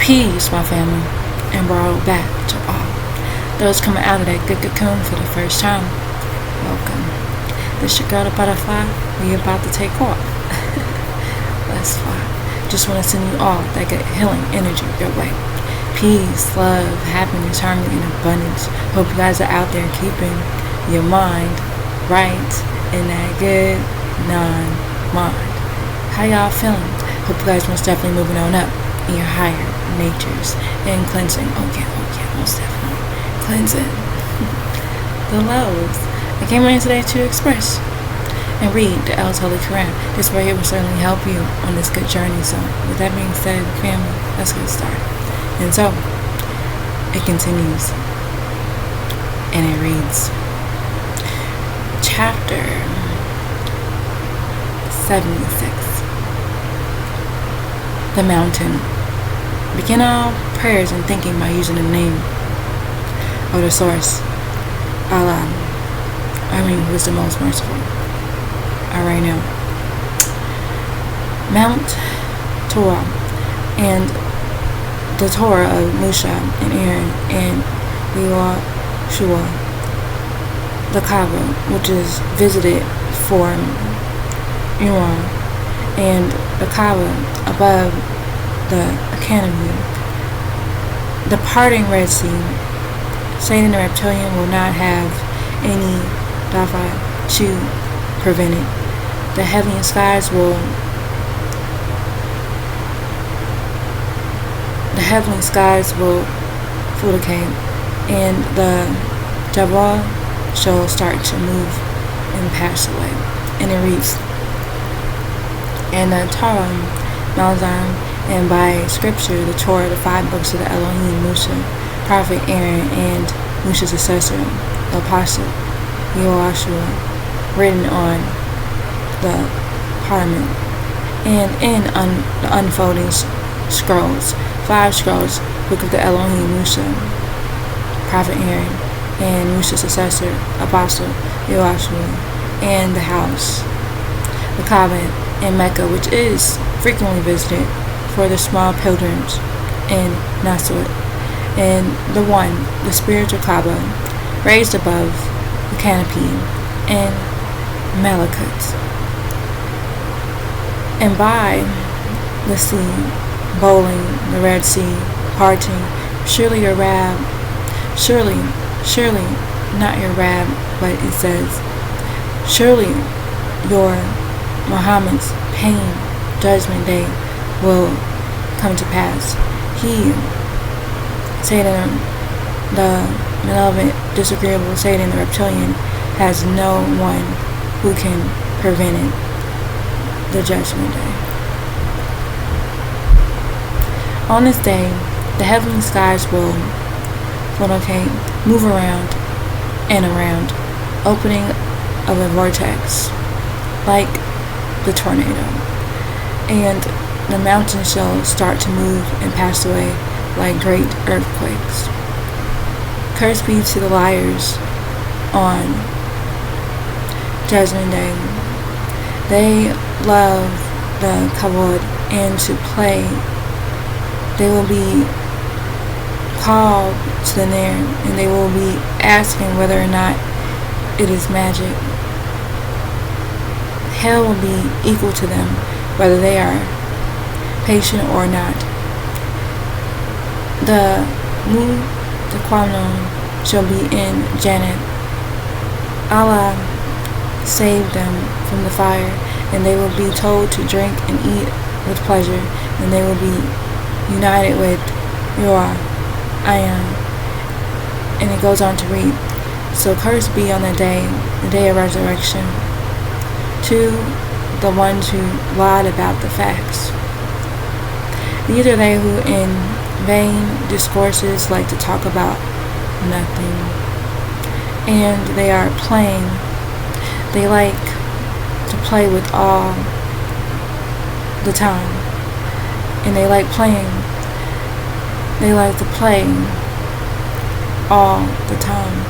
Peace, my family, and brought back to all those coming out of that good cocoon for the first time. Welcome. This your girl, the butterfly. We about to take off. Let's fly. Just want to send you all that good healing energy your way. Peace, love, happiness, harmony, and abundance. Hope you guys are out there keeping your mind right in that good non-mind. How y'all feeling? Hope you guys most definitely moving on up in your higher natures and cleansing. Oh yeah, most definitely. Cleansing the lows. I came in today to express and read the Holy Qur'aan. This right here will certainly help you on this good journey. So with that being said, family, let's get started. And so it continues and it reads, chapter 76, the mountain. Begin all prayers and thinking by using the name of the source, Allah, who is the most merciful. Alright, now Mount Torah and the Torah of Musa and Aaron and Yeshua, the Kaaba, which is visited for Iran, and the Kaaba above the academy, the parting Red Sea. Satan the reptilian will not have any dafa to prevent it. The heavenly skies will fluctuate, and the Jabal shall start to move and pass away. And it reads, and the Torah, Mount Zion, and by scripture, the Torah, the 5 books of the Elohim, Musa, prophet Aaron, and Musa's successor, the apostle Yeshua, written on the parchment, and in the unfolding scrolls, 5 scrolls, book of the Elohim, Musa, prophet Aaron, and Musa's successor, apostle Yeshua, and the house, the Kaaba in Mecca, which is frequently visited for the small pilgrims in Nasrut, and the spiritual Kaaba, raised above the canopy in Malachi, and by the sea, bowling, the Red Sea, parting, surely, not your Rab, but it says, surely your Muhammad's pain, judgment day, will come to pass. He, Satan, the malevolent, disagreeable Satan, the reptilian, has no one who can prevent it, the judgment day. On this day, the heavenly skies will move around and around, opening of a vortex like the tornado, and the mountains shall start to move and pass away like great earthquakes. Curse be to the liars on Judgment Day. They love the kavod and to play. They will be called to the Nair, and they will be asking whether or not it is magic. Hell will be equal to them, whether they are patient or not. The Quamnon shall be in Jannah. Allah saved them from the fire, and they will be told to drink and eat with pleasure, and they will be united with I am. And it goes on to read, so cursed be on the day of resurrection, to the ones who lied about the facts. These are they who in vain discourses like to talk about nothing, and they are playing. They like to play with all the time, and they like playing. They like to play all the time.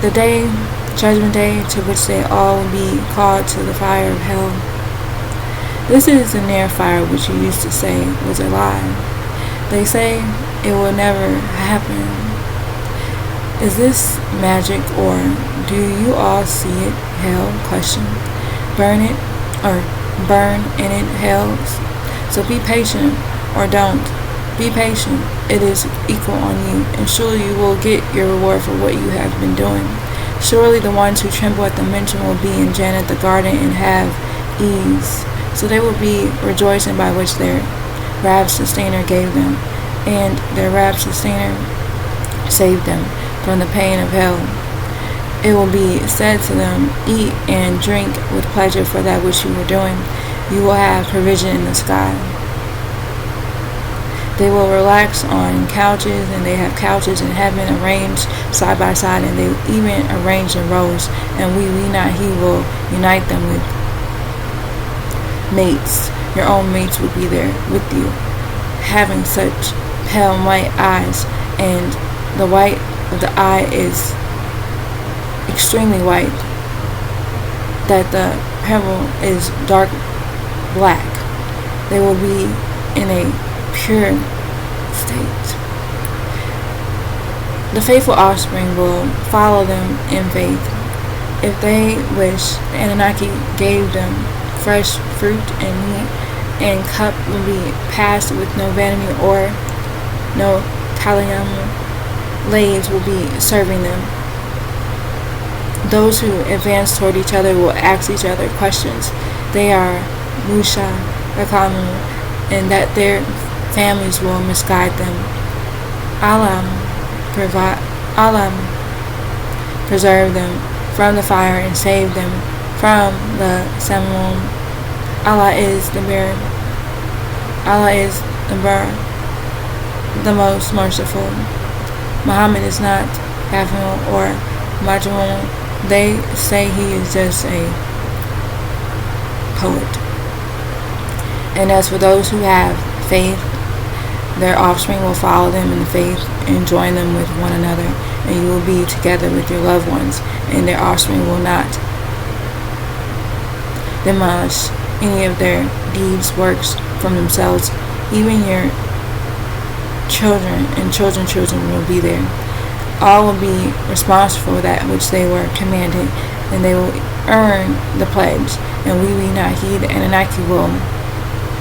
The day, Judgment Day, to which they all will be called to the fire of hell. This is the near fire which you used to say was a lie. They say it will never happen. Is this magic, or do you all see it? Hell? Question. Burn it, or burn in it hells. So be patient, or don't. Be patient. It is equal on you, and surely you will get your reward for what you have been doing. Surely the ones who tremble at the mention will be in Janet the garden and have ease. So they will be rejoicing by which their Rab Sustainer gave them, and their Rab Sustainer saved them from the pain of hell. It will be said to them, eat and drink with pleasure for that which you were doing. You will have provision in the sky. They will relax on couches, and they have couches in heaven arranged side by side, and they even arranged in rows, and we not he will unite them with mates. Your own mates will be there with you, having such pale white eyes, and the white of the eye is extremely white, that the pebble is dark black. They will be in a pure state. The faithful offspring will follow them in faith. If they wish, the Anunnaki gave them fresh fruit and meat, and cup will be passed with no vanity or no kalayam. Slaves will be serving them. Those who advance toward each other will ask each other questions. They are Musha, Rakamu, and that their families will misguide them. Allah preserve them from the fire and save them from the Samum. Allah is the Bear. Allah is the most merciful. Muhammad is not Kafir or Majnun. They say he is just a poet. And as for those who have faith, their offspring will follow them in the faith and join them with one another, and you will be together with your loved ones, and their offspring will not demolish any of their deeds, works from themselves. Even your children and children will be there. All will be responsible for that which they were commanded, and they will earn the pledge. And we not heed, and Anunnaki will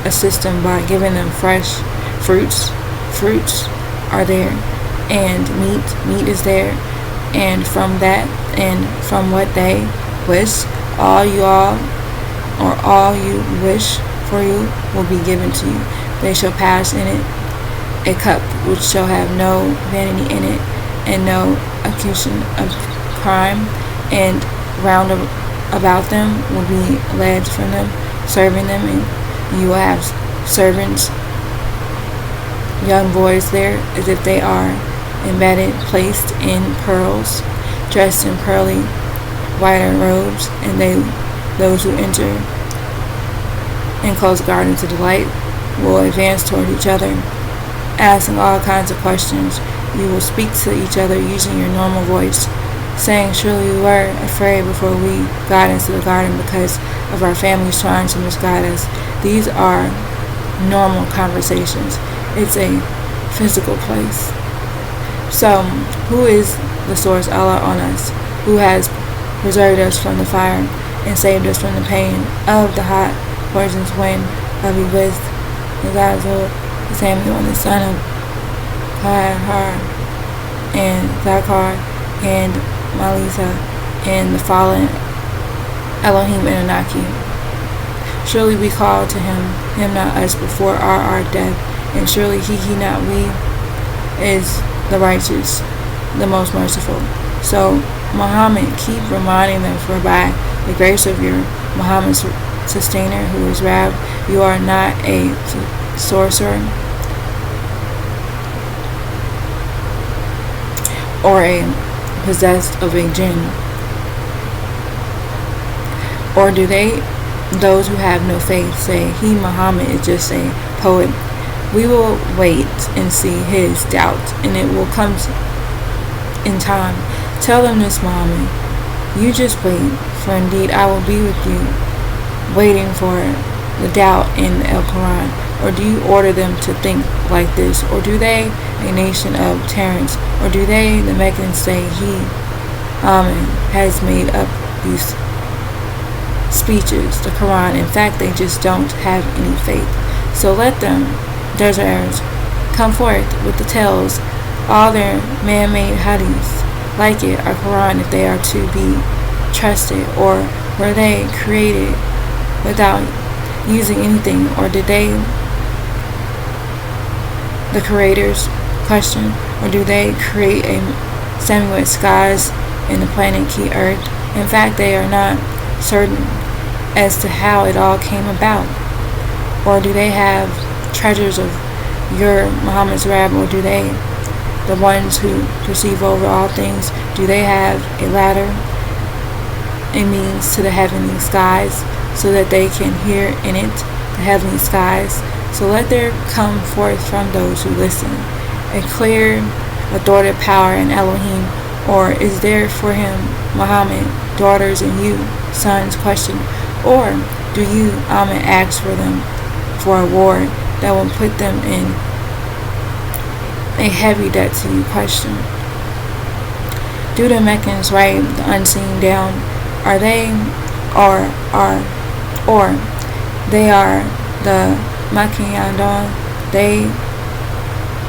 assist them by giving them fresh fruits. Fruits are there, and meat is there, and from that and from what they wish, all you wish for you will be given to you. They shall pass in it a cup which shall have no vanity in it, and no accusation of crime, and round about them will be lads from them, serving them, and you will have servants, young boys there, as if they are embedded, placed in pearls, dressed in pearly whiter robes, and those who enter enclosed gardens of delight will advance toward each other, asking all kinds of questions. You will speak to each other using your normal voice, saying, surely we were afraid before we got into the garden because of our families trying to misguide us. These are normal conversations. It's a physical place. So, who is the source? Allah on us, who has preserved us from the fire and saved us from the pain of the hot poisonous wind of Iblis, the Zazul, Samuel, the son of Har, and Zakar, and Malisa, and the fallen Elohim and Anunnaki. Surely we call to him not us, before our death, and surely he not we, is the righteous, the most merciful. So Muhammad, keep reminding them, for by the grace of your Muhammad sustainer, who is Rab, you are not a sorcerer or a possessed of a jinn. Or do those who have no faith, say he, Muhammad, is just a poet? We will wait and see his doubt, and it will come in time. Tell them this, Muhammad, you just wait, for indeed I will be with you, waiting for the doubt in the Quran? Or do you order them to think like this? Or do they, a nation of tyrants? Or do they, the Meccans, say he, Amen, has made up these speeches, the Quran? In fact, they just don't have any faith. So let them, desert Arabs, come forth with the tales, all their man-made hadiths, like it, our Quran, if they are to be trusted. Or were they created without using anything? Or did they, the creators, question? Or do they create a semi-wet skies and the planet key earth? In fact, they are not certain as to how it all came about. Or do they have treasures of your Muhammad's Rab? Or do they, the ones who perceive over all things, do they have a ladder, a means to the heavenly skies, so that they can hear in it the heavenly skies? So let there come forth from those who listen a clear, authoritative power in Elohim. Or is there for him, Muhammad, daughters, and you, sons? Question. Or do you, Amen, ask for them for a war that will put them in a heavy debt to you? Question. Do the Meccans write the unseen down? Are they, or they are the Makiyandan, they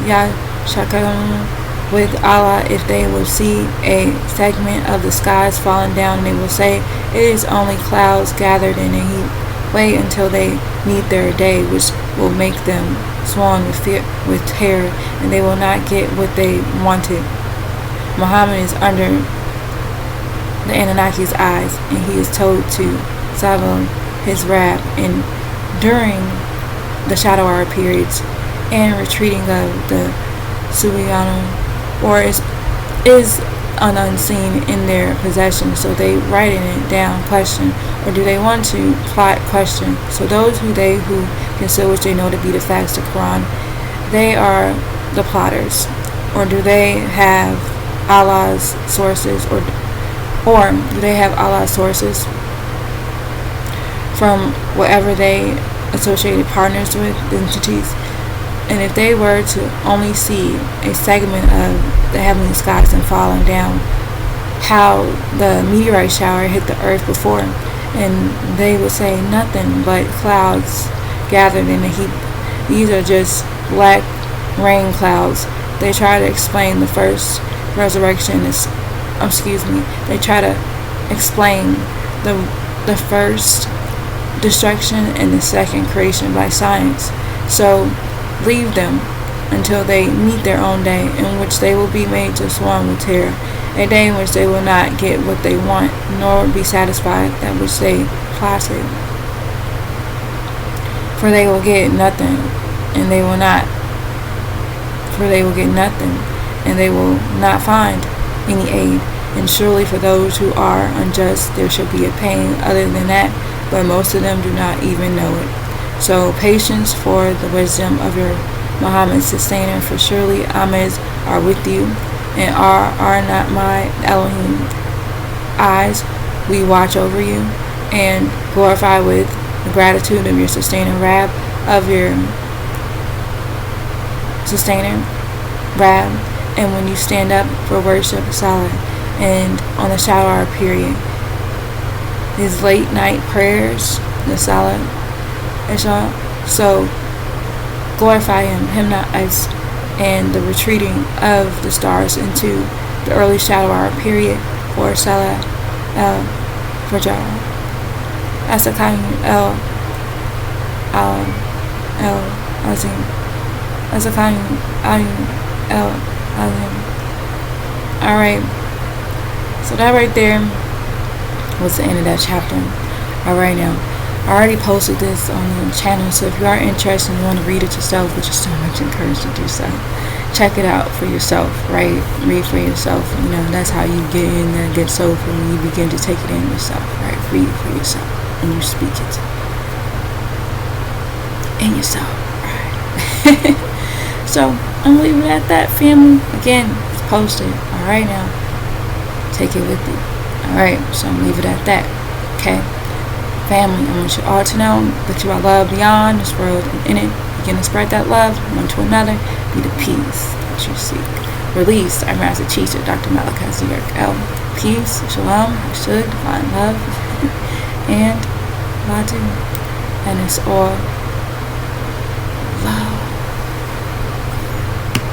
Yashakam with Allah? If they will see a segment of the skies falling down, they will say, it is only clouds gathered in a heap. Wait until they meet their day, which will make them swoon with fear, with terror, and they will not get what they wanted. Muhammad is under the Anunnaki's eyes, and he is told to salve his wrath, and during the shadow hour periods and retreating of the Subyanu, or is an unseen in their possession, so they writing it down? Question. Or do they want to plot? Question. So those who consider which they know to be the facts, the Quran, they are the plotters. Or do they have Allah's sources, or do they have Allah's sources from whatever they associated partners with, entities? And if they were to only see a segment of the heavenly skies and falling down, how the meteorite shower hit the earth before, and they would say nothing but clouds gathered in a heap. These are just black rain clouds. They try to explain the first resurrection they try to explain the first destruction and the second creation by science. So leave them until they meet their own day, in which they will be made to swarm with terror, a day in which they will not get what they want, nor be satisfied that which they plotted. For they will get nothing, and they will not. For they will get nothing, and they will not find any aid. And surely for those who are unjust, there shall be a pain other than that, but most of them do not even know it. So patience for the wisdom of your Muhammad sustainer, for surely Ahmeds are with you, and are not my Elohim eyes? We watch over you, and glorify with the gratitude of your sustainer Rab, of your sustainer Rab. And when you stand up for worship, Salah, and on the shadow hour period, his late night prayers, the Salah, Isha, so glorify him not us, and the retreating of the stars into the early shadow hour period for Salah El Fajr, Asakaim El Azim, Asakaim El Azim. Alright, so that right there was the end of that chapter. Alright, now I already posted this on the channel, so if you are interested and you want to read it yourself, which is so much encouraged to do so, check it out for yourself, right? Read for yourself. You know, that's how you get in there, get soulful, when you begin to take it in yourself, right? Read for yourself, and you speak it in yourself, right? So I'm leaving it at that, family. Again, it's posted. Alright, now take it with you. Alright, so I'm leaving it at that. Okay. Family, I want you all to know that you are loved beyond this world, and in it, begin to spread that love one to another. Be the peace that you seek. Released, our master teacher, Dr. Malachi L. Peace, shalom, hashud, divine love, and Ladu. And it's all love.